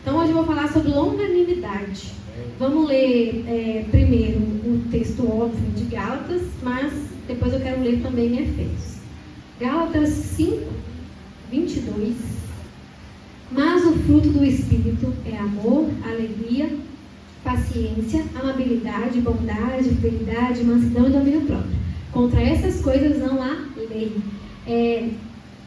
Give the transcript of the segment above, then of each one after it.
Então hoje eu vou falar sobre longanimidade. Vamos ler primeiro o texto óbvio de Gálatas, mas depois eu quero ler também Efésios. Gálatas 5, 22. Mas o fruto do Espírito é amor, alegria, paciência, amabilidade, bondade, fidelidade, mansidão e domínio próprio. Contra essas coisas não há lei.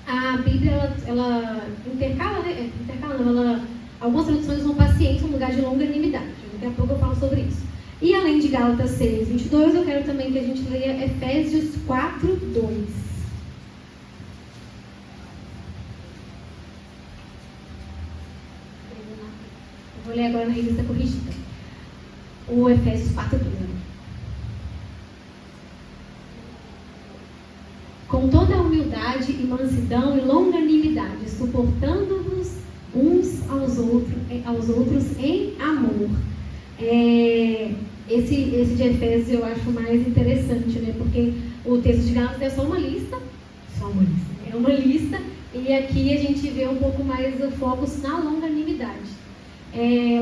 A Bíblia, ela intercala, né? Algumas traduções usam paciência no lugar de longanimidade. Daqui a pouco eu falo sobre isso. E além de Gálatas 6, 22, eu quero também que a gente leia Efésios 4, 2. Eu vou ler agora na revista corrigida. O Efésios 4, 2. Com toda a humildade e mansidão e longanimidade, suportando-vos uns aos outros em amor. Esse de Efésios eu acho mais interessante, né? Porque o texto de Gálatas é só uma lista, é uma lista, e aqui a gente vê um pouco mais o foco na longanimidade.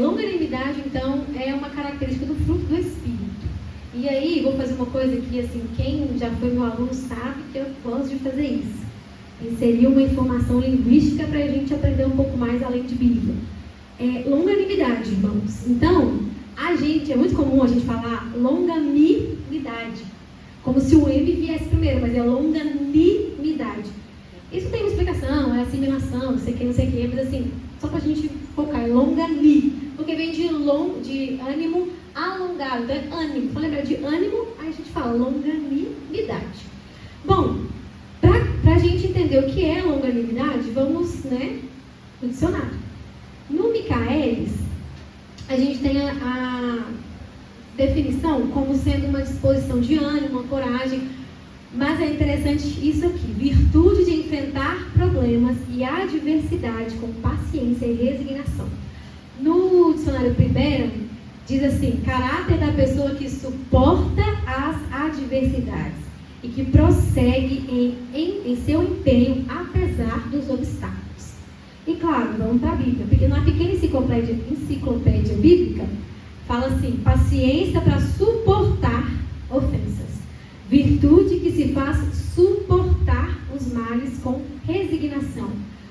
Longanimidade, então, é uma característica do fruto do Espírito. E aí, vou fazer uma coisa que, assim, quem já foi meu aluno sabe que eu gosto de fazer isso. Inserir uma informação linguística para a gente aprender um pouco mais além de Bíblia. Longanimidade, irmãos. Então, é muito comum a gente falar longanimidade, como se o M viesse primeiro, mas é longanimidade. Isso tem uma explicação, é assimilação, não sei o que, mas assim, só para a gente focar, é longani, porque vem de ânimo alongado, então é ânimo. Então, lembra de ânimo, aí a gente fala longanimidade. Bom, para a gente entender o que é longanimidade, vamos, no dicionário. No Michaelis, a gente tem a definição como sendo uma disposição de ânimo, uma coragem, mas é interessante isso aqui: virtude de enfrentar problemas e adversidade com paciência e resignação. No dicionário Primeiro, diz assim: caráter da pessoa que suporta as adversidades e que prossegue em seu empenho apesar dos obstáculos. E claro, vamos para a Bíblia, porque na pequena enciclopédia bíblica fala assim: paciência para suportar ofensas, virtude que se faz suportar os males com resignação,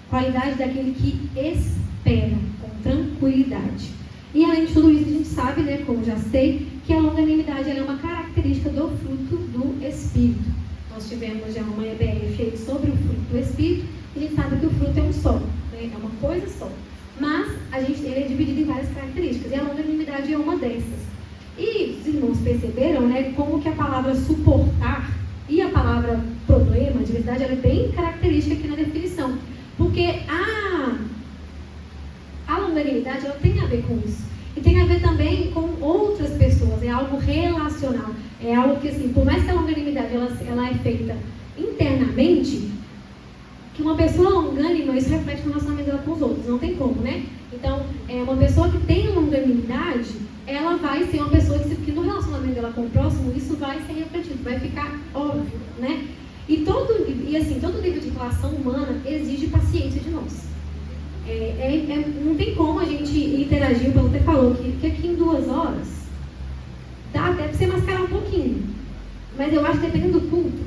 qualidade daquele que espera com tranquilidade. E além de tudo isso, a gente sabe, como já sei, que a longanimidade é uma característica do fruto do Espírito. Nós tivemos já uma EBF aí sobre o fruto do Espírito, e a gente sabe que o fruto é um só, é uma coisa só. Mas ele é dividido em várias características, e a longanimidade é uma dessas. E os irmãos perceberam, como que a palavra suportar e a palavra problema, adversidade, ela é bem característica aqui na definição. Porque a longanimidade, ela tem a ver com isso. E tem a ver também com outras pessoas, é algo relacional. É algo que, assim, por mais que a longanimidade ela é feita internamente, que uma pessoa longânima, isso reflete no relacionamento dela com os outros, não tem como, Então, uma pessoa que tem longanimidade, ela vai ser uma pessoa que no relacionamento dela com o próximo, isso vai ser refletido, vai ficar óbvio, E todo nível de relação humana exige paciência de nós. Não tem como a gente interagir, o Paulo até falou que aqui em 2 horas dá até para você mascarar um pouquinho, mas eu acho que dependendo do culto,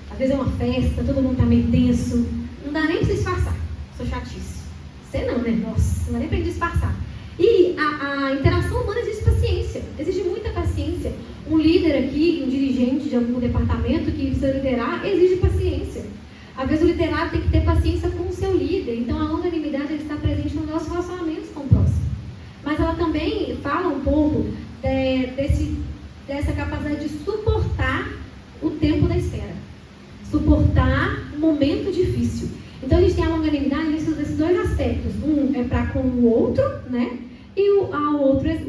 às vezes é uma festa, todo mundo está meio tenso, não dá nem para você disfarçar. Sou chatice. Você não, Nossa, não dá nem para disfarçar. E a interação humana exige paciência, exige muita paciência. Um líder aqui, um dirigente de algum departamento que precisa liderar, exige paciência. Às vezes o liderado tem que ter paciência com o seu líder. Então a longanimidade está presente nos nossos relacionamentos com o próximo. Mas ela também fala um pouco dessa capacidade de suportar o tempo da espera. Suportar um momento difícil. Então a gente tem a longanimidade nesses 2 aspectos. Um é para com o outro, E o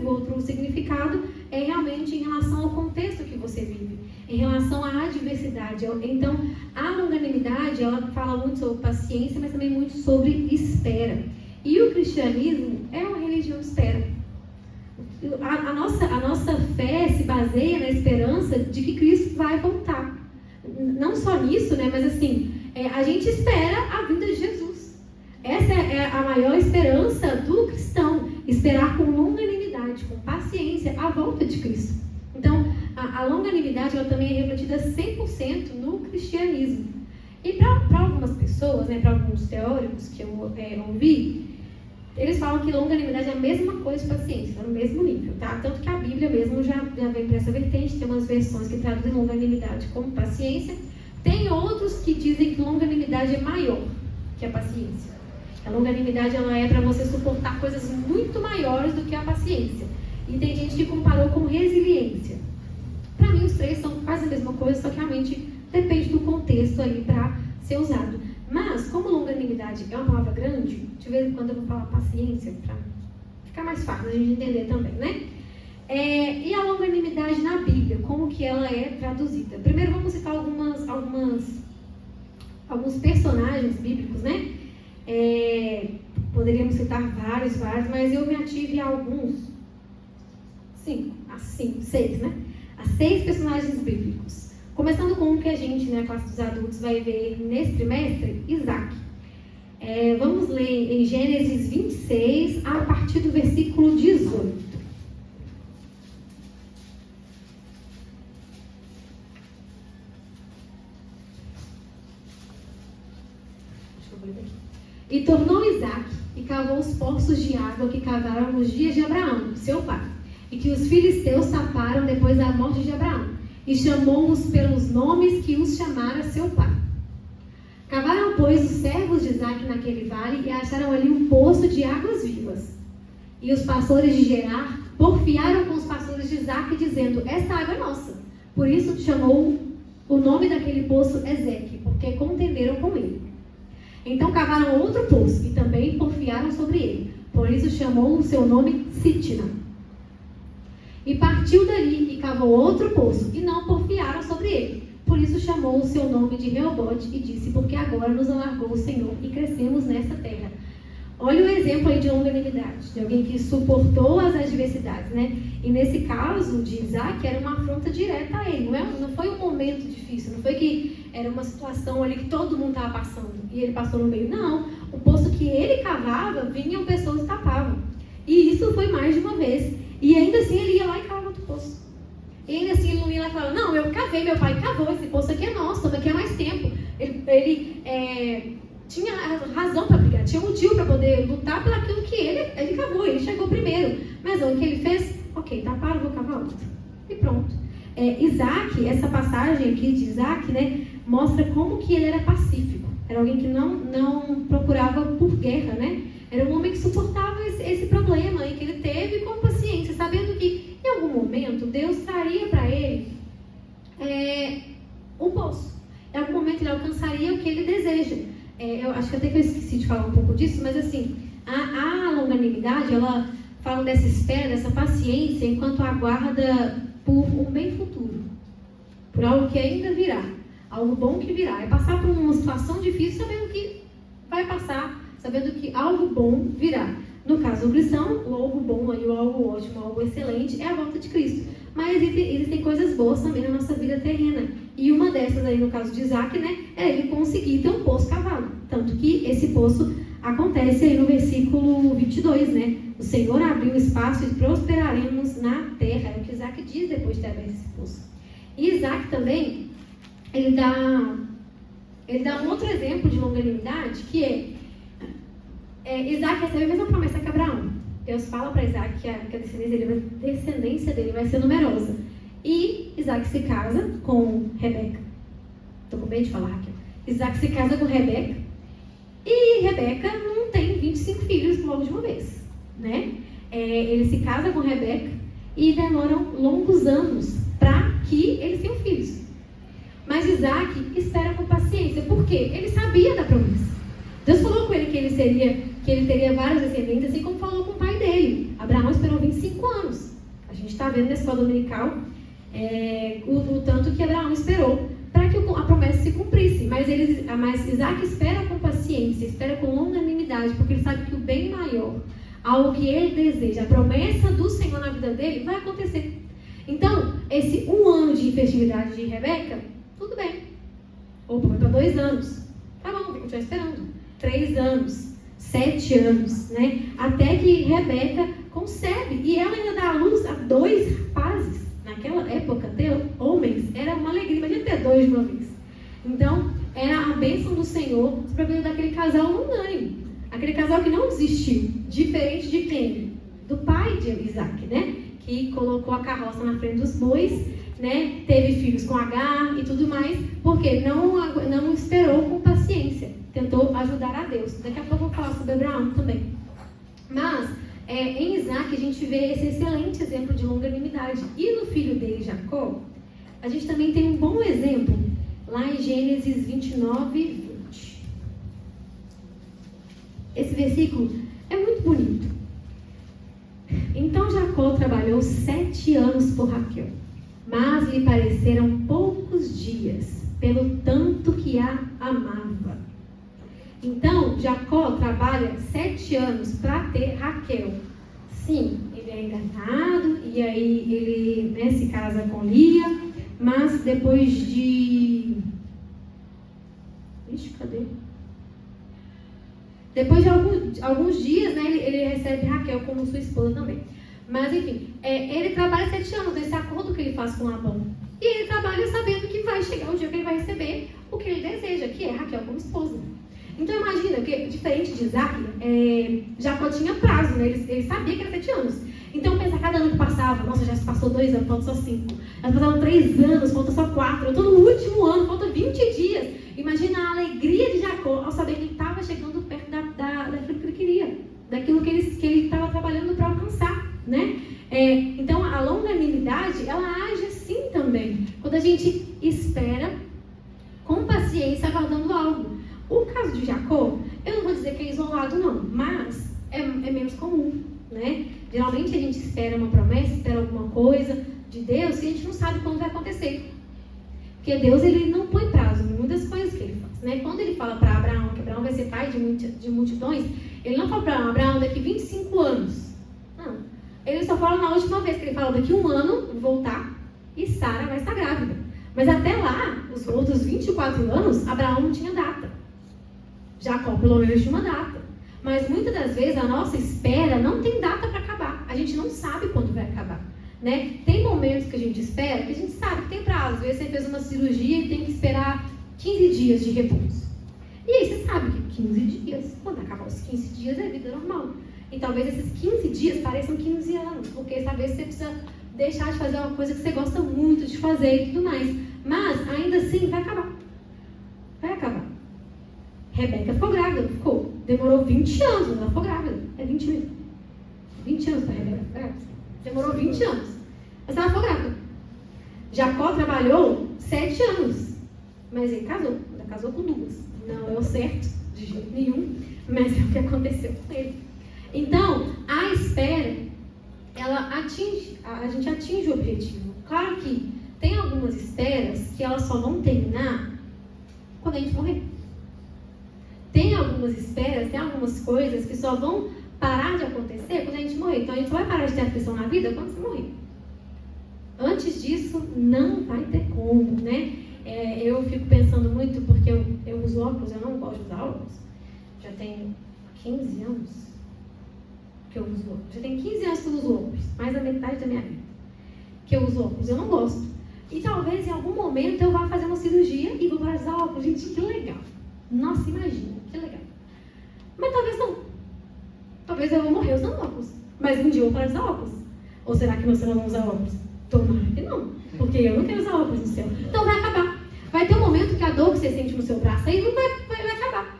outro significado é realmente em relação ao contexto que você vive, em relação à adversidade. Então, a longanimidade, ela fala muito sobre paciência, mas também muito sobre espera. E o cristianismo é uma religião de espera. A nossa fé se baseia na esperança de que Cristo vai voltar. Não só nisso, mas assim, a gente espera a vinda de Jesus. Essa é a maior esperança do cristão. esperar com longanimidade, com paciência, a volta de Cristo. Então, a longanimidade ela também é refletida 100% no cristianismo. E para algumas pessoas, né, para alguns teóricos que eu ouvi, eles falam que longanimidade é a mesma coisa de paciência, no mesmo nível, tá? Tanto que a Bíblia mesmo já vem para essa vertente, tem umas versões que traduzem longanimidade como paciência, tem outros que dizem que longanimidade é maior que a paciência. A longanimidade ela é para você suportar coisas muito maiores do que a paciência. E tem gente que comparou com resiliência. Para mim, os três são quase a mesma coisa, só que realmente depende do contexto aí para ser usado. Mas, como longanimidade é uma palavra grande, de vez em quando eu vou falar paciência, para ficar mais fácil a gente entender também, né? E a longanimidade na Bíblia, como que ela é traduzida? Primeiro vamos citar alguns personagens bíblicos, né? Poderíamos citar vários, mas eu me ative a alguns. 6, né? A 6 personagens bíblicos. Começando com um que a gente, né, a classe dos adultos, vai ver nesse trimestre, Isaac. Vamos ler em Gênesis 26, a partir do versículo 18. Deixa eu ler aqui. E tornou Isaac e cavou os poços de água que cavaram nos dias de Abraão, seu pai, e que os filisteus taparam depois da morte de Abraão, e chamou-os pelos nomes que os chamara seu pai. Cavaram, pois, os servos de Isaac naquele vale e acharam ali um poço de águas vivas. E os pastores de Gerar porfiaram com os pastores de Isaac, dizendo: esta água é nossa. Por isso chamou o nome daquele poço Ezeque, porque contenderam com ele. Então cavaram outro poço e também porfiaram sobre ele. Por isso chamou o seu nome Sitna. E partiu dali e cavou outro poço, e não porfiaram sobre ele. Por isso chamou o seu nome de Reobote e disse: porque agora nos alargou o Senhor e crescemos nesta terra. Olha o exemplo aí de longanimidade, de alguém que suportou as adversidades, né? E nesse caso de Isaac, era uma afronta direta a ele, não foi um momento difícil, não foi que era uma situação ali que todo mundo estava passando e ele passou no meio. Não, o poço que ele cavava, vinham pessoas e tapavam. E isso foi mais de uma vez. E ainda assim ele ia lá e cavava outro poço. E ainda assim ele não ia lá e falava: não, eu cavei, meu pai cavou, esse poço aqui é nosso, estamos aqui há mais tempo. Ele tinha razão para brigar, tinha motivo para poder lutar pelo aquilo que ele cavou, ele chegou primeiro. Mas o que ele fez? Ok, taparam, vou cavar outro. E pronto. Isaac, essa passagem aqui de Isaac, né, mostra como que ele era pacífico. Era alguém que não procurava por guerra, né? Era um homem que suportava esse problema e que ele teve com paciência, sabendo que em algum momento Deus traria para ele um poço. Em algum momento ele alcançaria o que ele deseja. Eu acho que até que eu esqueci de falar um pouco disso, mas assim, a longanimidade, ela fala dessa espera, dessa paciência, enquanto aguarda por um bem futuro, por algo que ainda virá, algo bom que virá. É passar por uma situação difícil sabendo que vai passar, sabendo que algo bom virá. No caso do cristão, o algo bom, aí, o algo ótimo, o algo excelente é a volta de Cristo. Mas existem coisas boas também na nossa vida terrena. E uma dessas aí, no caso de Isaac, né, é ele conseguir ter um poço cavado. Tanto que esse poço acontece aí no versículo 22, né? O Senhor abriu espaço e prosperaremos na terra. É o que Isaac diz depois de ter aberto esse poço. E Isaac também, ele dá um outro exemplo de longanimidade, que Isaac recebe a mesma promessa que Abraão. Deus fala para Isaac que a descendência dele vai ser numerosa. E Isaac se casa com Rebeca. Estou com medo de falar aqui. Isaac se casa com Rebeca. E Rebeca não tem 25 filhos logo de uma vez, né? Ele se casa com Rebeca e demoram longos anos para que eles tenham filhos. Mas Isaac espera com paciência. Por quê? Ele sabia da promessa. Deus falou com ele que ele teria vários descendentes, assim como falou com o pai dele. Abraão esperou 25 anos. A gente está vendo na escola dominical o tanto que Abraão esperou para que a promessa se cumprisse. Mas Isaac espera com paciência, espera com longanimidade, porque ele sabe que o bem maior, algo que ele deseja, a promessa do Senhor na vida dele, vai acontecer. Então, esse 1 ano de infertilidade de Rebeca, tudo bem. Opa, vai para 2 anos. Tá bom, vou continuar esperando. 3 anos, 7 anos, né? Até que Rebeca concebe, e ela ainda dá à luz a 2 rapazes. Naquela época, ter homens era uma alegria, imagina ter 2 de uma vez. Então, era a bênção do Senhor sobre a vida daquele casal unânime. Aquele casal que não desistiu, diferente de quem? Do pai de Isaac, né? Que colocou a carroça na frente dos bois, né? Teve filhos com Agar e tudo mais, porque não esperou com paciência, tentou ajudar a Deus. Daqui a pouco eu vou falar sobre Abraão também. Mas, em Isaac, a gente vê esse excelente exemplo de longanimidade. E no filho dele, Jacó, a gente também tem um bom exemplo, lá em Gênesis 29 e 20. Esse versículo é muito bonito. Então Jacó trabalhou 7 anos por Raquel, mas lhe pareceram poucos dias, pelo tanto que a amava. Então, Jacó trabalha 7 anos para ter Raquel. Sim, ele é enganado, e aí ele se casa com Lia, mas depois de... cadê? Depois de alguns dias, né, ele recebe Raquel como sua esposa também. Mas, enfim, ele trabalha 7 anos nesse acordo que ele faz com Labão. E ele trabalha sabendo que vai chegar o dia que ele vai receber o que ele deseja, que é Raquel como esposa. Então, imagina que, diferente de Isaac, Jacó tinha prazo, né? Ele sabia que era 7 anos. Então, pensa, cada ano que passava, nossa, já se passou 2 anos, falta só 5. Já passaram 3 anos, falta só 4. Eu estou no último ano, falta 20 dias. Imagina a alegria de Jacó ao saber que ele estava chegando perto daquilo que ele queria, daquilo que ele estava trabalhando para alcançar, né? Então, a longanimidade, ela age assim também. Quando a gente espera com paciência, aguardando algo. O caso de Jacó, eu não vou dizer que é isolado, não, mas é menos comum, né? Geralmente a gente espera uma promessa, espera alguma coisa de Deus e a gente não sabe quando vai acontecer. Porque Deus, ele não põe prazo em muitas coisas que ele faz, né? Quando ele fala para Abraão que Abraão vai ser pai de multidões, ele não fala para Abraão daqui 25 anos. Não. Ele só fala na última vez que ele fala daqui 1 ano, voltar, e Sara vai estar grávida. Mas até lá, os outros 24 anos, Abraão não tinha data. Jacó, pelo menos, tinha uma data. Mas muitas das vezes a nossa espera não tem data para acabar. A gente não sabe quando vai acabar, né? Tem momentos que a gente espera que a gente sabe que tem prazo. Às vezes você fez uma cirurgia e tem que esperar 15 dias de repouso. E aí você sabe que 15 dias, quando acabar os 15 dias, é vida normal. E talvez esses 15 dias pareçam 15 anos, porque talvez você precisa deixar de fazer uma coisa que você gosta muito de fazer e tudo mais. Mas ainda assim vai acabar. Vai acabar. Rebeca ficou grávida, demorou 20 anos, mas ela ficou grávida. 20 mesmo. 20 anos para Rebeca ficar grávida. Demorou 20 anos. Mas ela ficou grávida. Jacó trabalhou 7 anos. Mas ele casou. Ainda casou com 2. Não é o certo, de jeito nenhum. Mas é o que aconteceu com ele. Então, a espera, a gente atinge o objetivo. Claro que tem algumas esperas que elas só vão terminar quando a gente morrer. Tem algumas esperas, tem algumas coisas que só vão parar de acontecer quando a gente morrer. Então, a gente só vai parar de ter aflição na vida quando você morrer. Antes disso, não vai ter como, né? Eu fico pensando muito, porque eu uso óculos, eu não gosto de usar óculos. Já tenho 15 anos que eu uso óculos. Já tenho 15 anos que eu uso óculos, mais da metade da minha vida que eu uso óculos. Eu não gosto. E talvez em algum momento eu vá fazer uma cirurgia e vou parar de usar óculos. Gente, que legal. Nossa, imagina, que legal. Mas talvez não. Talvez eu vou morrer usando óculos. Mas um dia eu vou parar de usar óculos. Ou será que meus filhos vão usar óculos? Tomara que não. Porque eu não quero usar óculos no céu. Então vai acabar. Vai ter um momento que a dor que você sente no seu braço aí não vai acabar.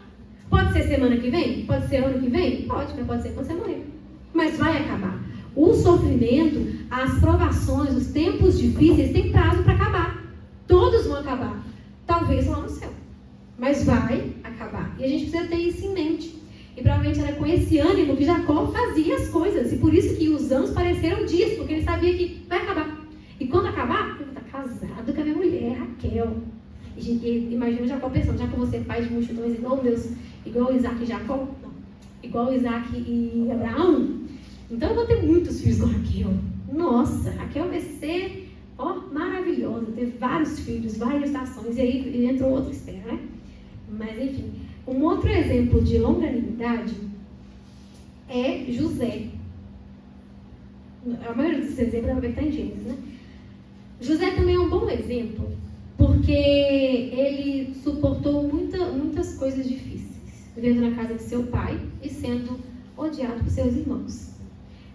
Pode ser semana que vem? Pode ser ano que vem? Pode, mas pode ser quando você morrer. Mas vai acabar. O sofrimento, as provações, os tempos difíceis têm prazo para acabar. Todos vão acabar. Talvez lá no céu. Mas vai acabar. E a gente precisa ter isso em mente. E provavelmente era com esse ânimo que Jacó fazia as coisas. E por isso que os anos pareceram dias, porque ele sabia que vai acabar. E quando acabar, eu vou estar casado com a minha mulher, Raquel. E imagina Jacó pensando, já que eu vou ser pai de multidões igual Isaac e Jacó, não, igual Isaac e Abraão, então eu vou ter muitos filhos com Raquel. Nossa, Raquel vai ser maravilhosa, ter vários filhos, várias gerações. E aí entrou outra espera, né? Mas enfim, um outro exemplo de longanimidade é José. A maioria desses exemplos vai estar em Gênesis, né? José também é um bom exemplo, porque ele suportou muitas coisas difíceis, vivendo na casa de seu pai e sendo odiado por seus irmãos.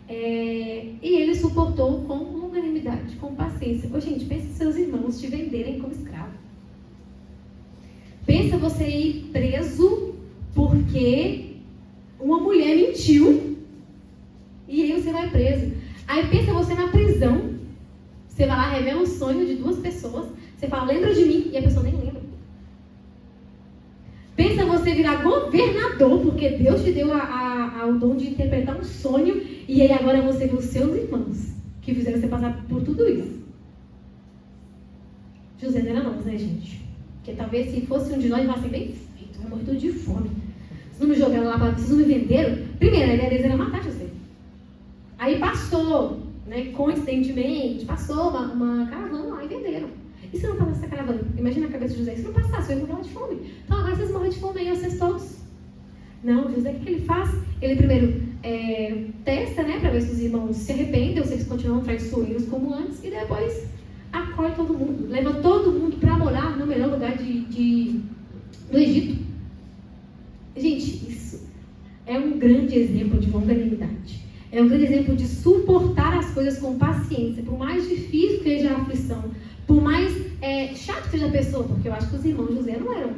E ele suportou com longanimidade, com paciência. Gente, pensa em seus irmãos te venderem como escravo. Pensa você ir preso porque uma mulher mentiu e aí você vai preso. Aí pensa você na prisão, você vai lá, revela um sonho de 2 pessoas, você fala, lembra de mim, e a pessoa nem lembra. Pensa você virar governador, porque Deus te deu o dom de interpretar um sonho, e aí agora você vê os seus irmãos, que fizeram você passar por tudo isso. José não era nós, né, gente? Porque talvez se fosse um de nós, ele falasse, bem feito, vai morrer tudo de fome. Vocês não me jogaram lá, vocês não me venderam? Primeiro, a ideia deles era matar José. Aí passou, né, coincidentemente, passou uma caravana lá e venderam. E se não passasse essa caravana? Imagina a cabeça de José, se não passasse, eu ia morrer de fome. Então agora vocês morrem de fome aí, vocês todos. Não, José, o que ele faz? Ele primeiro testa, né, para ver se os irmãos se arrependem ou se eles continuam traiçoeiros como antes, e depois acolhe todo mundo, leva todo mundo para morar no melhor lugar do Egito. Gente, isso é um grande exemplo de longanimidade. É um grande exemplo de suportar as coisas com paciência, por mais difícil que seja a aflição, por mais chato que seja a pessoa, porque eu acho que os irmãos de José não eram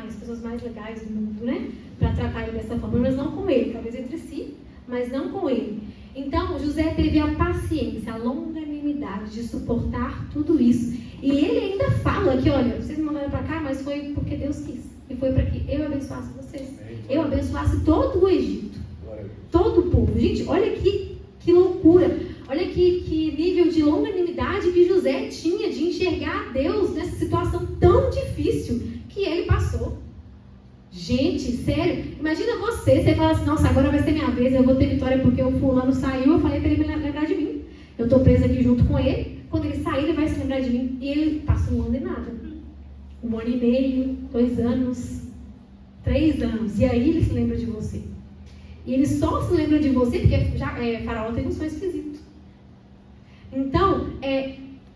as pessoas mais legais do mundo, né? Para tratar ele dessa forma, mas não com ele, talvez entre si, mas não com ele. Então, José teve a paciência, a longanimidade de suportar tudo isso. E ele ainda fala que, olha, vocês me mandaram para cá, mas foi porque Deus quis. E foi para que eu abençoasse vocês. Eu abençoasse todo o Egito. Todo o povo. Gente, olha que loucura. Olha que nível de longanimidade que José tinha de enxergar Deus nessa situação tão difícil que ele passou. Gente, sério, imagina você fala assim, nossa, agora vai ser minha vez, eu vou ter vitória porque o fulano saiu, eu falei para ele me lembrar de mim. Eu estou presa aqui junto com ele, quando ele sair ele vai se lembrar de mim. E ele passa 1 ano e nada. 1 ano e meio, 2 anos, 3 anos, e aí ele se lembra de você. E ele só se lembra de você porque Faraó teve um sonho esquisito. Então,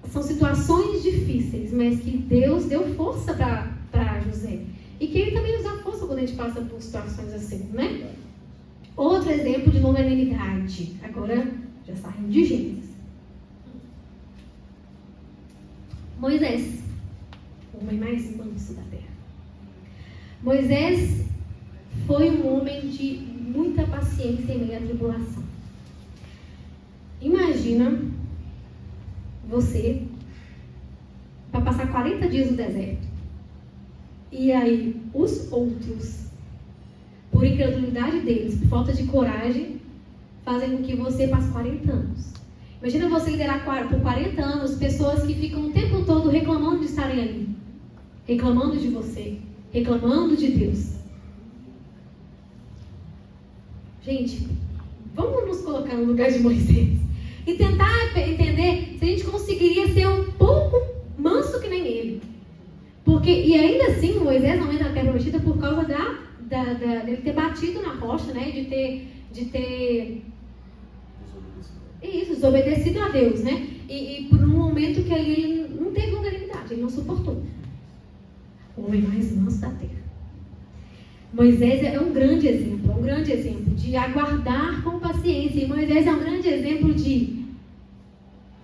são situações difíceis, mas que Deus deu força para José. E que ele também nos dá força quando a gente passa por situações assim, né? Outro exemplo de longanimidade. Agora, já saímos de Gênesis. Moisés, o homem mais manso da terra. Moisés foi um homem de muita paciência em meio à tribulação. Imagina você para passar 40 dias no deserto. E aí, os outros, por incredulidade deles, por falta de coragem, fazem com que você passe 40 anos. Imagina você liderar por 40 anos pessoas que ficam o tempo todo reclamando de estarem ali. Reclamando de você. Reclamando de Deus. Gente, vamos nos colocar no lugar de Moisés. E tentar entender se a gente conseguiria ser um pouco manso que nem ele. E ainda assim, Moisés não entra na terra prometida por causa dele ter batido na rocha, né? De ter desobedecido a Deus, né? E por um momento que ele não teve longanimidade, ele não suportou. O homem mais manso da terra. Moisés é um grande exemplo de aguardar com paciência. E Moisés é um grande exemplo de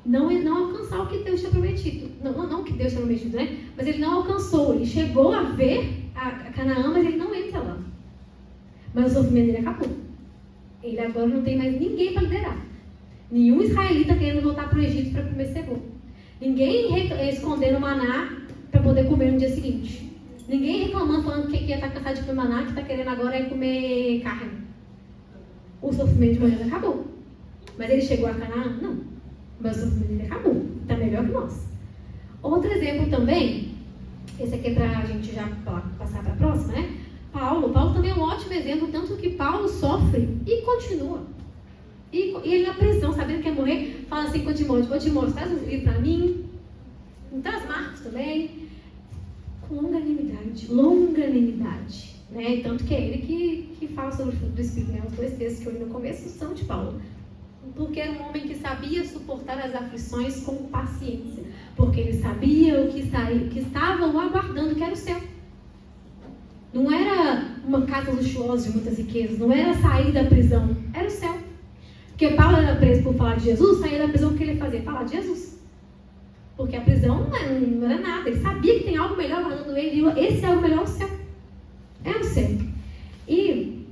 não alcançar o que Deus tinha prometido. Não que Deus tinha prometido, né? Mas ele não alcançou. Ele chegou a ver a Canaã, mas ele não entra lá. Mas o sofrimento dele acabou. Ele agora não tem mais ninguém para liderar. Nenhum israelita querendo voltar para o Egito para comer cebola. Ninguém escondendo maná para poder comer no dia seguinte. Ninguém reclamando, falando que ia estar cansado de comer maná, que está querendo agora comer carne. O sofrimento de Moisés acabou. Mas ele chegou a Canaã? Não. Mas o sofrimento dele acabou. Está melhor que nós. Outro exemplo também, esse aqui é para a gente já passar para a próxima, né? Paulo também é um ótimo exemplo, tanto que Paulo sofre e continua. E ele na prisão, sabendo que ia morrer, fala assim com Timóteo, traz um livro para mim, traz Marcos também. Com longanimidade, né? Tanto que é ele que fala sobre o fruto do Espírito, né? Os 2 textos que eu li no começo são de Paulo. Porque era um homem que sabia suportar as aflições com paciência. Porque ele sabia o que estava o aguardando, que era o céu. Não era uma casa luxuosa de muitas riquezas, não era sair da prisão, era o céu. Porque Paulo era preso por falar de Jesus, saía da prisão, o que ele fazia? Falar de Jesus. Porque a prisão não era nada, ele sabia que tem algo melhor aguardando ele, e esse algo melhor é o céu. É o céu. E,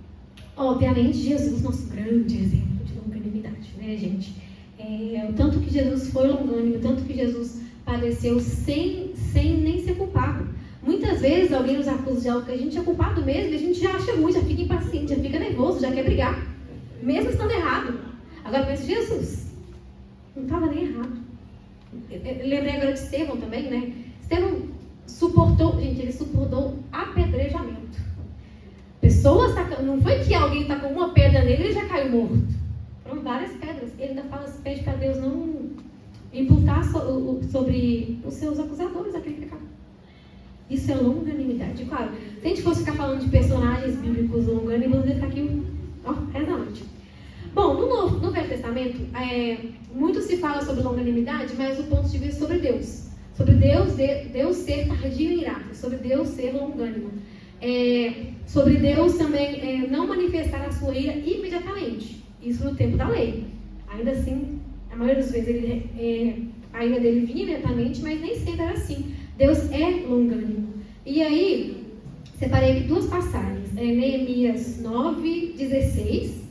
obviamente, Jesus, nosso grande exemplo de longanimidade, né, gente? O tanto que Jesus foi longânimo, o tanto que Jesus padeceu sem nem ser culpado. Muitas vezes alguém nos acusa de algo que a gente é culpado mesmo, e a gente já acha ruim, já fica impaciente, já fica nervoso, já quer brigar, mesmo estando errado. Agora pensa, Jesus não estava nem errado. Eu lembrei agora de Estevão também, né? Estevão suportou, gente, ele suportou apedrejamento. Pessoas, não foi que alguém tacou uma pedra nele e ele já caiu morto. Foram várias pedras. Ele ainda fala, pede para Deus não imputar sobre os seus acusadores aquele pecado. Isso é longanimidade. Claro, se a gente fosse ficar falando de personagens bíblicos longânimos, ia ficar aqui, rezante. Bom, no Velho Testamento, muito se fala sobre longanimidade, mas o ponto de vista sobre Deus. Sobre Deus ser tardio em irar, sobre Deus ser longânimo. Sobre Deus também não manifestar a sua ira imediatamente. Isso no tempo da lei. Ainda assim, a maioria das vezes a ira dele vinha imediatamente, mas nem sempre era assim. Deus é longânimo. E aí, separei aqui duas passagens. Neemias 9, 16.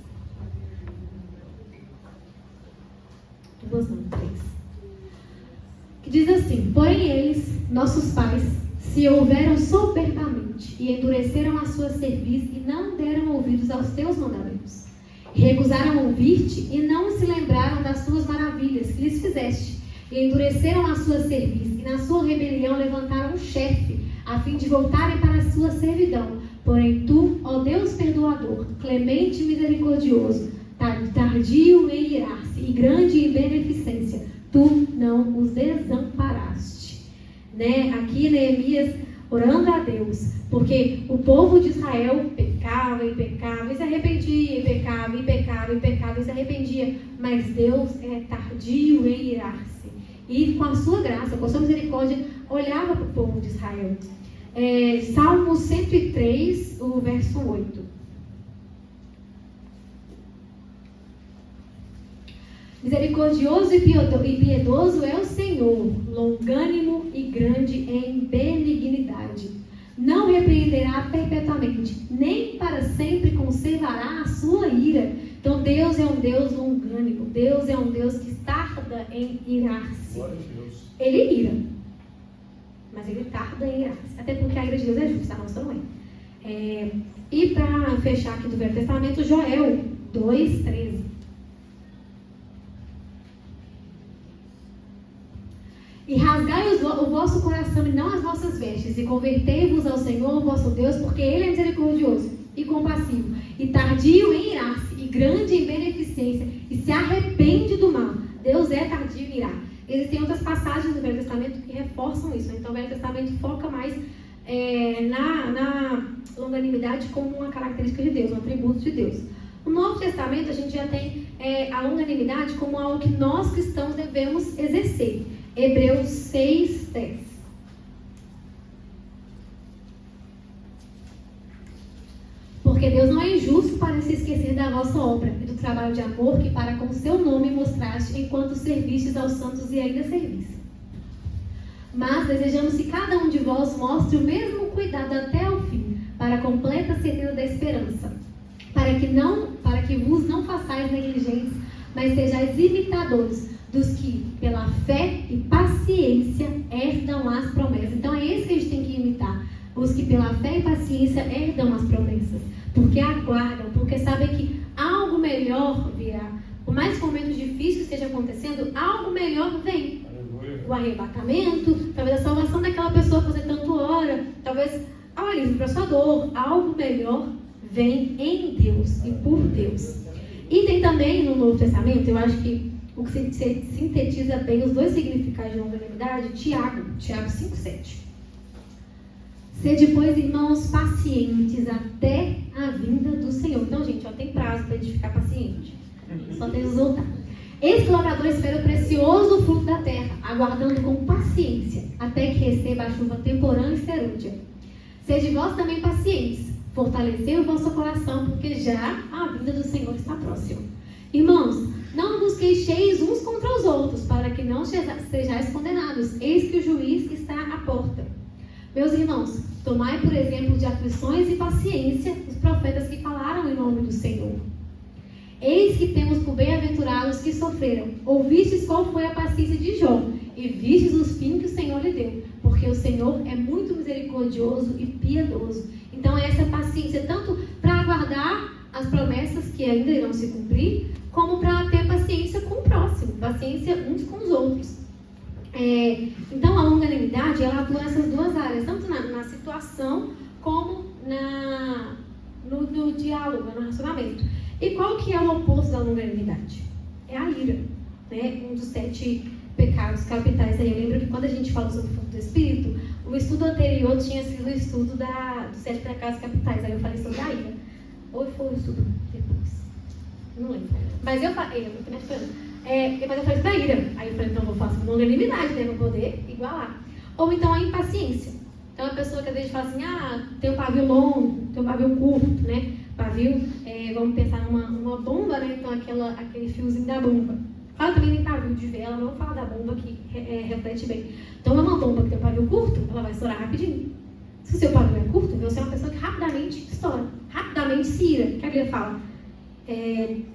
Duas não, 3. Que diz assim: porém eles, nossos pais, se houveram soberbamente e endureceram a sua cerviz e não deram ouvidos aos teus mandamentos. E recusaram ouvir-te e não se lembraram das suas maravilhas que lhes fizeste. E endureceram a sua cerviz, e na sua rebelião levantaram um chefe, a fim de voltarem para a sua servidão. Porém tu, ó Deus perdoador, clemente e misericordioso, tardio em irar-se e grande em beneficência, tu não os desamparaste. Né? Aqui Neemias orando a Deus, porque o povo de Israel pecava e pecava, e se arrependia, e pecava, e pecava, e pecava, e se arrependia, mas Deus é tardio em irar-se. E com a sua graça, com a sua misericórdia, olhava para o povo de Israel. Salmo 103, o verso 8. Misericordioso e piedoso é o Senhor, longânimo e grande em benignidade. Não repreenderá perpetuamente, nem para sempre conservará a sua ira. Então Deus é um Deus longânimo, Deus é um Deus que tarda em irar-se. Ele ira, mas ele tarda em irar-se, até porque a ira de Deus é justa, a nossa não é. E para fechar aqui do Velho Testamento, Joel 2:13. E rasgai o vosso coração e não as vossas vestes, e convertei-vos ao Senhor vosso Deus, porque Ele é misericordioso e compassivo, e tardio em irar-se, e grande em beneficência, e se arrepende do mal. Deus é tardio em irar. Existem outras passagens do Velho Testamento que reforçam isso. Então o Velho Testamento foca mais na longanimidade como uma característica de Deus, um atributo de Deus. No Novo Testamento a gente já tem a longanimidade como algo que nós cristãos devemos exercer. Hebreus 6:10. Porque Deus não é injusto para se esquecer da vossa obra e do trabalho de amor que para com o seu nome mostraste enquanto servistes aos santos e ainda servis. Mas desejamos que cada um de vós mostre o mesmo cuidado até ao fim, para a completa certeza da esperança, para que vos não façais negligentes, mas sejais imitadores dos que, pela fé e paciência, herdam as promessas. Então é esse que a gente tem que imitar. Os que pela fé e paciência herdam as promessas. Porque aguardam, porque sabem que algo melhor virá. Por mais que um momento difícil esteja acontecendo, algo melhor vem. Aleluia. O arrebatamento, talvez a salvação daquela pessoa que você tanto ora, talvez ao alívio para sua dor, algo melhor vem em Deus e por Deus. E tem também no Novo Testamento, eu acho que o que sintetiza bem os dois significados de longanimidade, Tiago 5:7. Sede, pois, irmãos, pacientes até a vinda do Senhor. Então, gente, tem prazo para a gente ficar paciente. Só tem resultado. Eis que o lavrador espera o precioso fruto da terra, aguardando com paciência, até que receba a chuva temporã e serúdia. Sede vós também pacientes, fortalecei o vosso coração, porque já a vinda do Senhor está próxima. Irmãos, não vos queixeis uns contra os outros, para que não sejais condenados. Eis que o juiz está à porta. Meus irmãos, tomai por exemplo de aflições e paciência os profetas que falaram em nome do Senhor. Eis que temos por bem-aventurados que sofreram. Ouvistes qual foi a paciência de Jó, e vistes os fins que o Senhor lhe deu, porque o Senhor é muito misericordioso e piedoso. Então essa paciência, tanto para aguardar as promessas que ainda irão se cumprir, como para ter paciência com o próximo, paciência uns com os outros. Então a longanimidade, ela atua nessas duas áreas, tanto na situação como no diálogo, no relacionamento. E qual que é o oposto da longanimidade? É a ira, né? Um dos 7 pecados capitais. Aí eu lembro que quando a gente fala sobre o fruto do Espírito, o estudo anterior tinha sido o estudo dos 7 pecados capitais. Aí eu falei sobre a ira. Ou foi o estudo depois? Não lembro. Mas eu falei, mas eu falei da ira. Aí eu falei, então eu vou falar sobre longanimidade, né? Para poder igualar. Ou então a impaciência. Então a pessoa que às vezes fala assim, tem um pavio longo, tem um pavio curto, né? Pavio, vamos pensar numa bomba, né? Então aquele fiozinho da bomba. Fala também em pavio de vela, não fala da bomba que reflete bem. Então é uma bomba que tem um pavio curto, ela vai estourar rapidinho. Se o seu pavio é curto, você é uma pessoa que rapidamente estoura, rapidamente se ira. Que a Bíblia fala,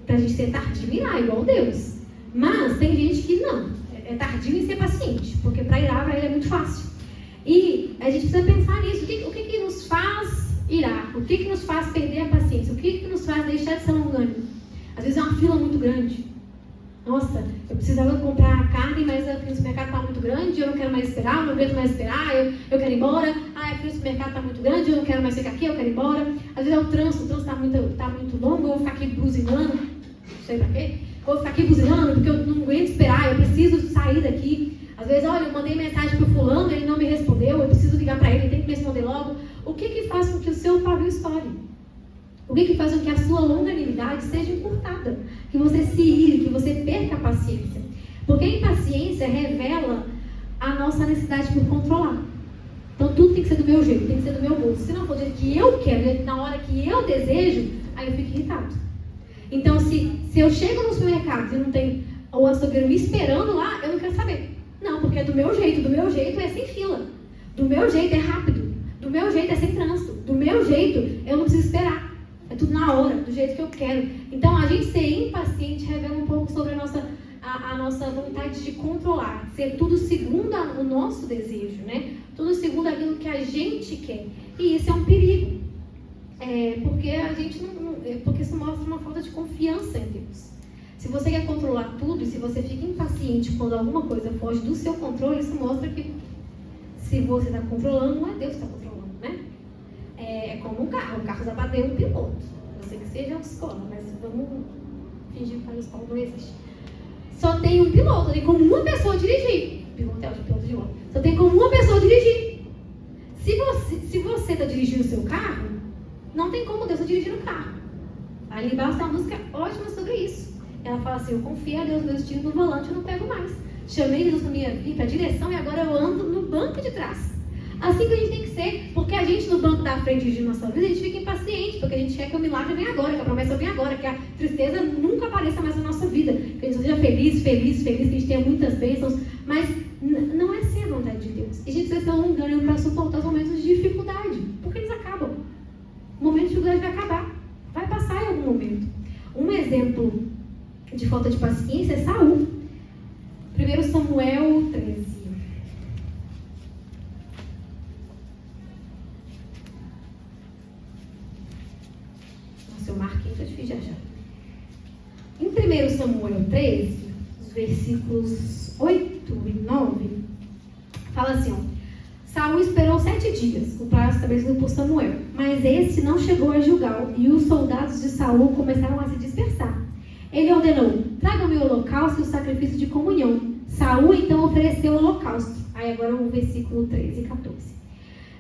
pra gente ser tardio e irar, igual Deus. Mas tem gente que não, é tardio em ser paciente, porque para irar para ele é muito fácil. E a gente precisa pensar nisso, o que nos faz irar? O que nos faz perder a paciência? O que nos faz deixar de ser longânimo? Às vezes é uma fila muito grande. Nossa, eu precisava comprar a carne, mas a fila do supermercado está muito grande, eu não quero mais esperar, eu não aguento mais esperar, eu quero ir embora. A fila do supermercado está muito grande, eu não quero mais ficar aqui, eu quero ir embora. Às vezes é o trânsito está muito longo, eu vou ficar aqui buzinando, não sei pra quê. Eu vou ficar aqui buzinando porque eu não aguento esperar, eu preciso sair daqui. Às vezes, olha, eu mandei mensagem para o fulano, ele não me respondeu, eu preciso ligar para ele, ele tem que me responder logo. O que faz com que o seu pavio estoure? O que faz com que a sua longanimidade seja encurtada? Que você se ire, que você perca a paciência. Porque a impaciência revela a nossa necessidade por controlar. Então tudo tem que ser do meu jeito, tem que ser do meu bolso. Se não for do jeito que eu quero, na hora que eu desejo, aí eu fico irritado. Então se eu chego no supermercado e não tem o açougueiro me esperando lá, eu não quero saber. Não, porque é do meu jeito é sem fila. Do meu jeito é rápido. Do meu jeito é sem trânsito. Do meu jeito eu não preciso esperar. É tudo na hora, do jeito que eu quero. Então a gente ser impaciente revela um pouco sobre a nossa vontade de controlar. Ser tudo segundo o nosso desejo, né? Tudo segundo aquilo que a gente quer. E isso é um perigo. Porque a gente porque isso mostra uma falta de confiança em Deus. Se você quer controlar tudo e se você fica impaciente quando alguma coisa foge do seu controle, isso mostra que se você está controlando, não é Deus que está controlando, né? É como um carro. O carro já bateu um piloto. Eu sei que seja autoescola, mas vamos fingir que a escola não existe. Só tem um piloto, tem como uma pessoa dirigir. Piloto é o piloto de ônibus. Só tem como uma pessoa dirigir. Se você está dirigindo o seu carro, não tem como Deus dirigir o carro. Ali embaixo tem uma música ótima sobre isso. Ela fala assim, eu confio a Deus, meu destino no volante, eu não pego mais. Chamei Jesus para minha vida, para a direção, e agora eu ando no banco de trás. Assim que a gente tem que ser, porque a gente no banco da frente de nossa vida, a gente fica impaciente, porque a gente quer que o milagre venha agora, que a promessa venha agora, que a tristeza nunca apareça mais na nossa vida, que a gente seja feliz, que a gente tenha muitas bênçãos, mas não é assim a vontade de Deus. E a gente precisa ser longânimo para suportar os momentos de dificuldade, porque eles acabam. O momento de dificuldade vai acabar, vai passar em algum momento. Um exemplo de falta de paciência é Saul. 1 Samuel 13. Nossa, eu marquei, tá difícil de achar. Em 1 Samuel 13, os versículos 8 e 9, fala assim, ó. Saul esperou 7 dias, o prazo estabelecido por Samuel, mas esse não chegou a Gilgal, e os soldados de Saul começaram a se dispersar. Ele ordenou, traga-me o holocausto e o sacrifício de comunhão. Saul então ofereceu o holocausto. Aí agora o versículo 13 e 14.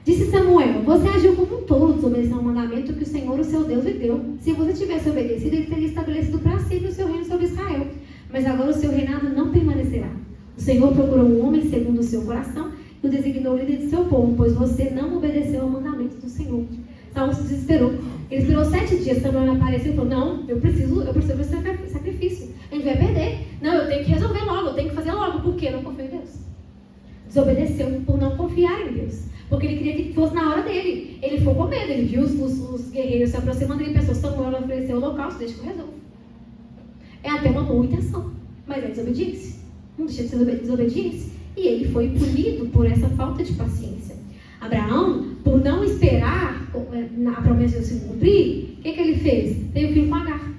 Disse Samuel: você agiu como um tolo, desobedecendo ao mandamento que o Senhor, o seu Deus, lhe deu. Se você tivesse obedecido, ele teria estabelecido para sempre o seu reino sobre Israel. Mas agora o seu reinado não permanecerá. O Senhor procurou um homem segundo o seu coração e o designou líder de seu povo, pois você não obedeceu ao mandamento do Senhor. Saul se desesperou. Ele esperou 7 dias, Samuel apareceu e falou: não, eu preciso desse sacrifício. A gente vai perder. Não, eu tenho que resolver logo, eu tenho que fazer logo. Por quê? Não confio em Deus. Desobedeceu por não confiar em Deus. Porque ele queria que fosse na hora dele. Ele ficou com medo, ele viu os guerreiros se aproximando, ele pensou: Samuel ofereceu o holocausto, deixa que eu resolvo. É até uma boa intenção, mas é desobediência. Não deixa de ser desobediência. E ele foi punido por essa falta de paciência. Abraão, por não esperar a promessa de se cumprir, o que ele fez? Teve um filho com Agar.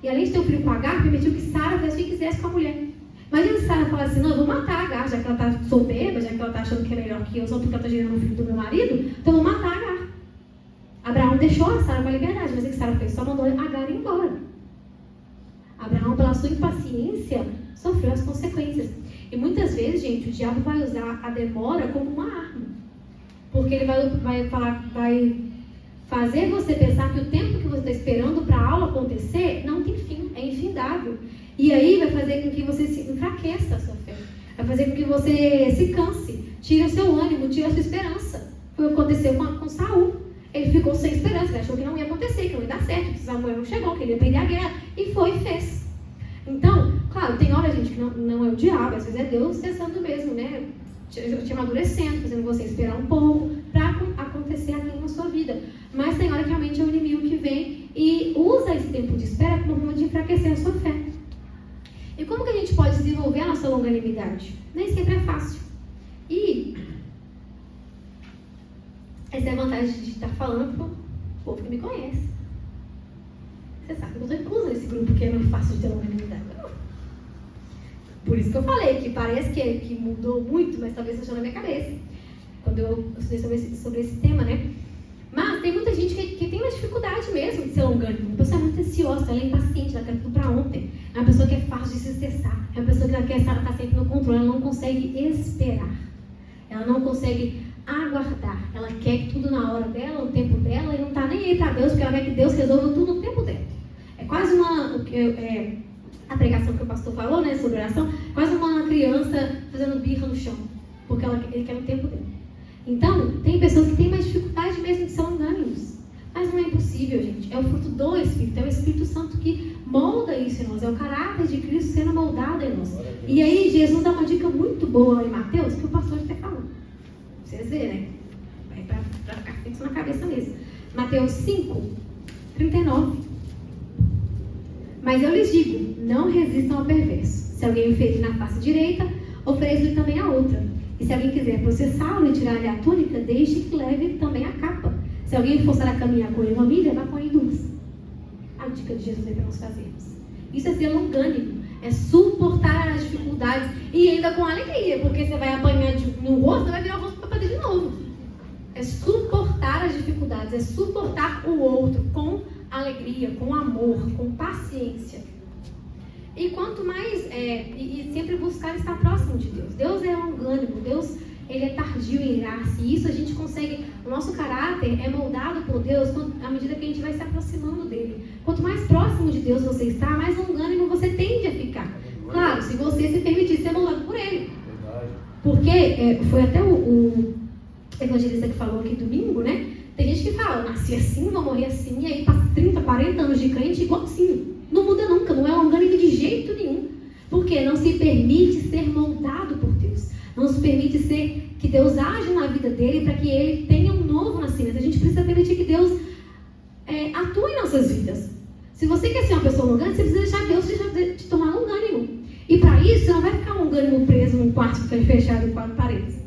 E além de ter um filho com Agar, permitiu que Sara fizesse o que quisesse com a mulher. Imagina se Sara falasse assim: não, eu vou matar a Agar, já que ela está soberba, já que ela está achando que é melhor que eu, só porque ela está gerando um filho do meu marido, então eu vou matar a Agar. Abraão deixou a Sara com a liberdade, mas o que Sara fez? Só mandou a Agar embora. Abraão, pela sua impaciência, sofreu as consequências. E muitas vezes, gente, o diabo vai usar a demora como uma arma. Porque ele vai fazer você pensar que o tempo que você está esperando para a aula acontecer não tem fim, é infindável. E aí vai fazer com que você se enfraqueça a sua fé. Vai fazer com que você se canse, tire o seu ânimo, tire a sua esperança. Foi o que aconteceu com Saul. Ele ficou sem esperança, ele achou que não ia acontecer, que não ia dar certo, que Samuel não chegou, que ele ia perder a guerra. E foi e fez. Então, claro, tem hora, gente, que não é o diabo, às vezes é Deus testando mesmo, né? Te amadurecendo, fazendo você esperar um pouco para acontecer aquilo na sua vida. Mas tem hora que realmente é o inimigo que vem e usa esse tempo de espera como forma de enfraquecer a sua fé. E como que a gente pode desenvolver a nossa longanimidade? Nem sempre é fácil. E essa é a vantagem de estar falando para o povo que me conhece. Você sabe que eu estou inclusa nesse grupo que é muito fácil de ter longanimidade. Por isso que eu falei que parece que mudou muito, mas talvez seja na minha cabeça. Quando eu estudei sobre esse tema, né? Mas tem muita gente que tem uma dificuldade mesmo de ser longânimo. Uma pessoa é muito ansiosa, ela é impaciente, ela quer tudo para ontem. É uma pessoa que é fácil de se estressar. É uma pessoa que quer estar sempre no controle. Ela não consegue esperar. Ela não consegue aguardar. Ela quer tudo na hora dela, no tempo dela, e não está nem aí para Deus, porque ela quer que Deus resolva tudo no tempo dela. É quase a pregação que o pastor falou, né, sobre oração, quase uma criança fazendo birra no chão, porque ele quer o tempo dele. Então, tem pessoas que têm mais dificuldade mesmo de ser longânimos. Mas não é impossível, gente. É o fruto do Espírito, é o Espírito Santo que molda isso em nós, é o caráter de Cristo sendo moldado em nós. E aí, Jesus dá uma dica muito boa em Mateus, que o pastor até falou. Vocês verem, né? É para ficar fixo na cabeça mesmo. Mateus 5, 39. Mas eu lhes digo, não resistam ao perverso. Se alguém o ferir na face direita, ofereça-lhe também a outra. E se alguém quiser processá-lo e tirar-lhe a túnica, deixe que leve também a capa. Se alguém forçar a caminhar com ele uma milha, vá com ele 2. A dica de Jesus é para nós fazermos. Isso é ser longânimo, é suportar as dificuldades e ainda com alegria, porque você vai apanhar no rosto, vai virar o rosto para fazer de novo. É suportar as dificuldades, é suportar o outro com alegria, com amor, com paciência. E quanto mais, e sempre buscar estar próximo de Deus. Deus é longânimo, Deus ele é tardio em irar-se. E isso a gente consegue, o nosso caráter é moldado por Deus à medida que a gente vai se aproximando dele. Quanto mais próximo de Deus você está, mais longânimo você tende a ficar. Claro, se você se permitir ser moldado por ele. Porque foi até o evangelista que falou aqui domingo, né? Tem gente que fala, eu nasci assim, vou morrer assim, e aí passa 30, 40 anos de crente igualzinho. Não muda nunca, não é longânimo de jeito nenhum. Porque não se permite ser moldado por Deus. Não se permite ser que Deus age na vida dele para que ele tenha um novo nascimento. A gente precisa permitir que Deus atue em nossas vidas. Se você quer ser uma pessoa longânima, você precisa deixar Deus te tornar longânimo. E para isso, você não vai ficar longânimo preso num quarto que foi fechado em 4 paredes.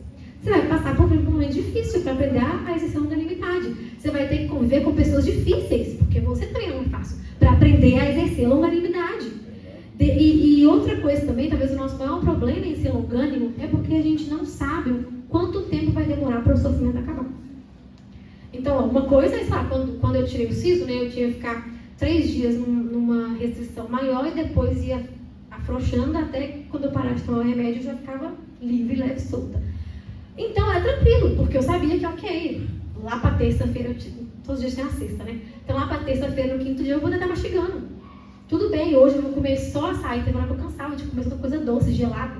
Você vai passar por um momento difícil para aprender a exercer longanimidade. Você vai ter que conviver com pessoas difíceis, porque você também não é fácil, para aprender a exercer longanimidade. E outra coisa também, talvez o nosso maior problema em ser longânimo é porque a gente não sabe quanto tempo vai demorar para o sofrimento acabar. Então, uma coisa é, sabe, quando eu tirei o siso, né, eu tinha que ficar 3 dias numa restrição maior e depois ia afrouxando até quando eu parava de tomar o remédio eu já ficava livre, leve e solta. Então era tranquilo, porque eu sabia que ok, lá para terça-feira, todos os dias tem a sexta, né? Então lá para terça-feira, no quinto dia, eu vou estar mastigando. Tudo bem, hoje eu vou comer só açaí, teve uma hora que eu cansava de comer coisa doce, gelada.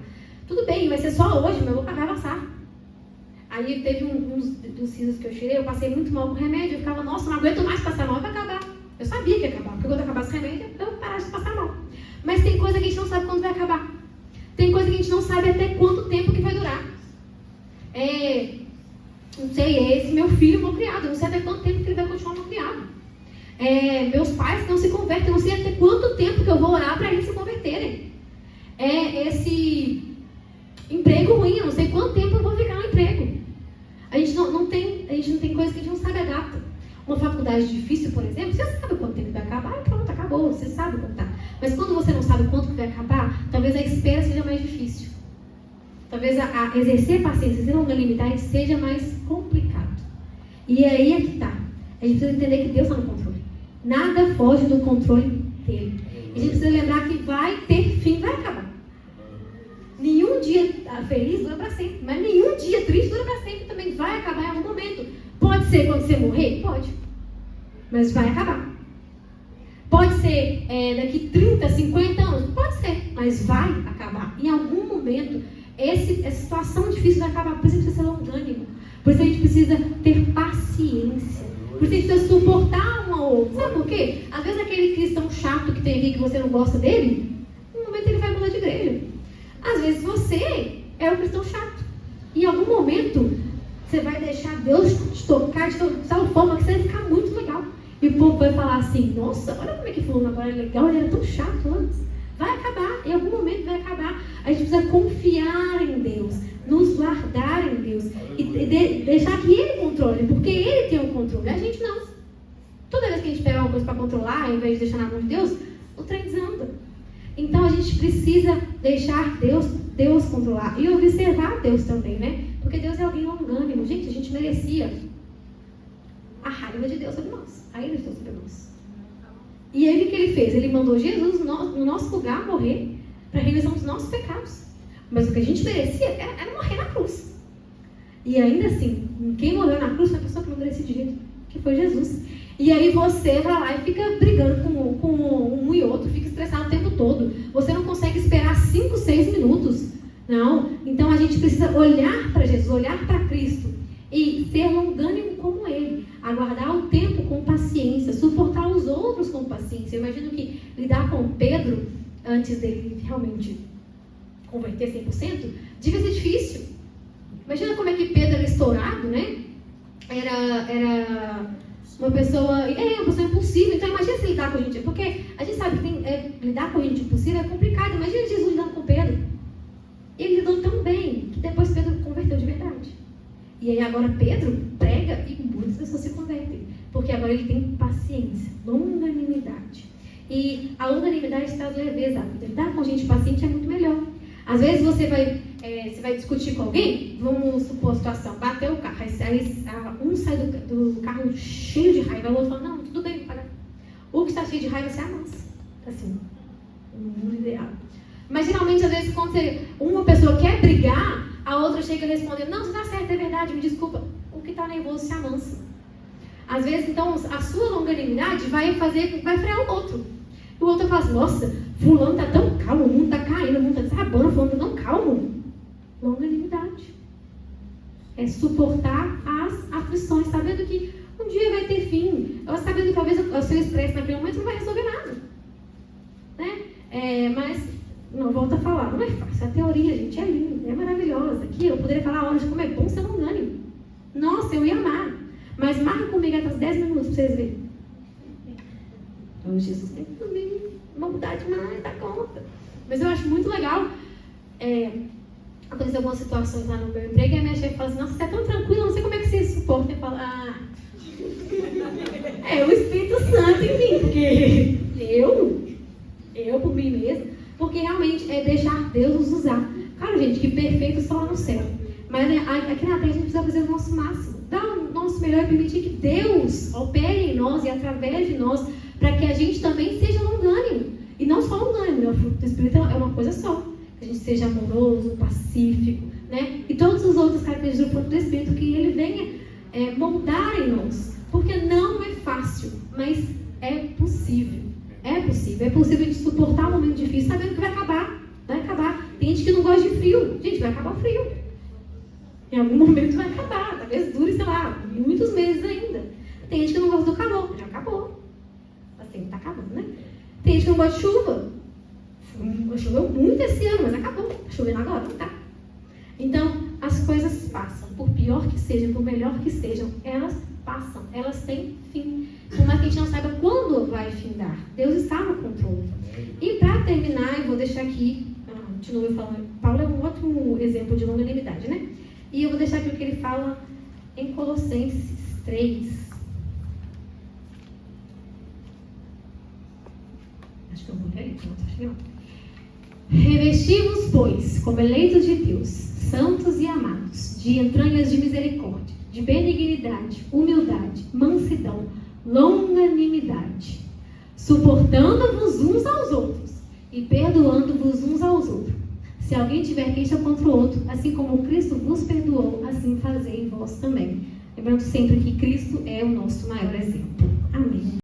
Tudo bem, vai ser só hoje, mas eu vou pagar passar. Aí teve uns dos risos que eu tirei, eu passei muito mal com remédio, eu ficava, nossa, não aguento mais passar mal, vai acabar. Eu sabia que ia acabar, porque quando acabasse o remédio, eu parasse de passar mal. Mas tem coisa que a gente não sabe quando vai acabar. Tem coisa que a gente não sabe até quanto tempo que vai durar. Não sei, esse meu filho mal criado, eu não sei até quanto tempo que ele vai continuar mal criado. Meus pais não se convertem, eu não sei até quanto tempo que eu vou orar para eles se converterem. Esse emprego ruim, eu não sei quanto tempo eu vou ficar no emprego. A gente não tem coisa que a gente não sabe a data. Uma faculdade difícil, por exemplo, você sabe quanto tempo vai acabar e pronto, acabou, você sabe quanto tá. Mas quando você não sabe quanto que vai acabar, talvez a espera seja mais difícil. Talvez a exercer paciência, exercer longanimidade seja mais complicado. E aí é que tá. A gente precisa entender que Deus está no controle. Nada foge do controle dele. E a gente precisa lembrar que vai ter fim, vai acabar. Nenhum dia feliz dura para sempre, mas nenhum dia triste dura para sempre também. Vai acabar em algum momento. Pode ser quando você morrer? Pode. Mas vai acabar. Pode ser daqui 30, 50 anos? Pode ser, mas vai acabar. Em algum momento, essa situação difícil vai acabar. Por isso a gente precisa ser longânimo. Por isso a gente precisa ter paciência. Por isso a gente precisa suportar um ao outro. Sabe por quê? Às vezes aquele cristão chato que tem aqui, que você não gosta dele, no momento ele vai mudar de igreja. Às vezes você é o cristão chato. Em algum momento, você vai deixar Deus te tocar de tal forma que você vai ficar muito legal. E o povo vai falar assim, nossa, olha como é que fulano agora é legal, ele era tão chato antes. Vai acabar, em algum momento vai acabar. A gente precisa confiar em Deus, nos guardar em Deus e deixar que Ele controle, porque Ele tem o controle, a gente não. Toda vez que a gente pega uma coisa para controlar, ao invés de deixar na mão de Deus, o trem desanda. Então a gente precisa deixar Deus controlar e observar Deus também, né? Porque Deus é alguém longânimo. Gente, a gente merecia a raiva de Deus sobre nós, a ira de Deus sobre nós. E aí o que Ele fez? Ele mandou Jesus no nosso lugar morrer para a remissão dos nossos pecados. Mas o que a gente merecia era morrer na cruz. E ainda assim, quem morreu na cruz foi a pessoa que não merecia de jeito, que foi Jesus. E aí você vai lá e fica brigando com um e outro, fica estressado o tempo todo. Você não consegue esperar 5, 6 minutos. Não. Então a gente precisa olhar para Jesus, olhar para Cristo e ser longânimo como Ele. Aguardar o tempo com paciência, suportar os outros com paciência. Eu imagino que lidar com Pedro, antes dele realmente converter 100%, devia ser difícil. Imagina como é que Pedro era estourado, né? Era uma pessoa impulsiva. Então imagina se lidar com gente, porque a gente sabe que lidar com gente impulsiva é complicado. Imagina Jesus lidando com Pedro. Ele lidou tão bem que depois Pedro converteu de verdade. E aí agora Pedro prega e muitas pessoas se convertem, porque agora ele tem paciência, longanimidade. E a longanimidade traz leveza. Lidar com gente paciente é muito melhor. Às vezes você vai discutir com alguém, vamos supor a situação, bateu o carro, aí um sai do carro cheio de raiva, o outro fala, não, tudo bem, vou pagar. O que está cheio de raiva, você amansa. Assim, no ideal. Mas geralmente, às vezes, quando uma pessoa quer brigar, a outra chega respondendo, não, você está certo, é verdade, me desculpa. O que está nervoso se amansa. Às vezes, então, a sua longanimidade vai frear o outro. O outro fala assim, nossa, fulano está tão calmo, o mundo está caindo, o mundo está desabando, fulano está tão calmo. Longanimidade. É suportar as aflições, sabendo que um dia vai ter fim. Sabendo que talvez o seu estresse naquele momento não vai resolver nada. Né? Mas, não, volto a falar, não é fácil. A teoria, gente, é linda, é maravilhosa. Aqui eu poderia falar horas como é bom ser longânimo. Nossa, eu ia amar. Mas marca comigo até os 10 minutos para vocês verem. Então, Jesus tem também uma mudar demais da conta. Mas eu acho muito legal. Aconteceu algumas situações lá no meu emprego e a minha chefe fala assim, nossa, você é tão tranquila, não sei como é que você suporta. Eu falo, é o Espírito Santo em mim, porque eu por mim mesmo, porque realmente é deixar Deus nos usar. Claro, gente, que perfeito só lá no céu. Mas aqui na terra a gente precisa fazer o nosso máximo, dar o nosso melhor e permitir que Deus opere em nós e através de nós, para que a gente também seja longânimo. E não só longânimo, né? O fruto do Espírito é uma coisa só. Que a gente seja amoroso, pacífico, né? E todas as outras características do fruto do Espírito que ele venha moldar em nós. Porque não é fácil, mas é possível. É possível. É possível de suportar um momento difícil, sabendo que vai acabar. Vai acabar. Tem gente que não gosta de frio. Gente, vai acabar o frio. Em algum momento vai acabar. Talvez dure, sei lá, muitos meses ainda. Tem gente que não gosta do calor. Já acabou. Assim, tá acabando, né? Tem gente que não gosta de chuva. Choveu muito esse ano, mas acabou. Tá chovendo agora, não tá? Então, as coisas passam. Por pior que sejam, por melhor que sejam, elas passam. Elas têm fim. Por mais que a gente não saiba quando vai findar. Deus está no controle. E para terminar, eu vou deixar aqui, de novo eu falando, Paulo é um outro exemplo de longanimidade, né? E eu vou deixar aqui o que ele fala em Colossenses 3. Acho que eu vou ler ali, não, acho que não. Revesti-vos, pois, como eleitos de Deus, santos e amados, de entranhas de misericórdia, de benignidade, humildade, mansidão, longanimidade, suportando-vos uns aos outros e perdoando-vos uns aos outros. Se alguém tiver queixa contra o outro, assim como Cristo vos perdoou, assim fazei vós também. Lembrando sempre que Cristo é o nosso maior exemplo. Amém.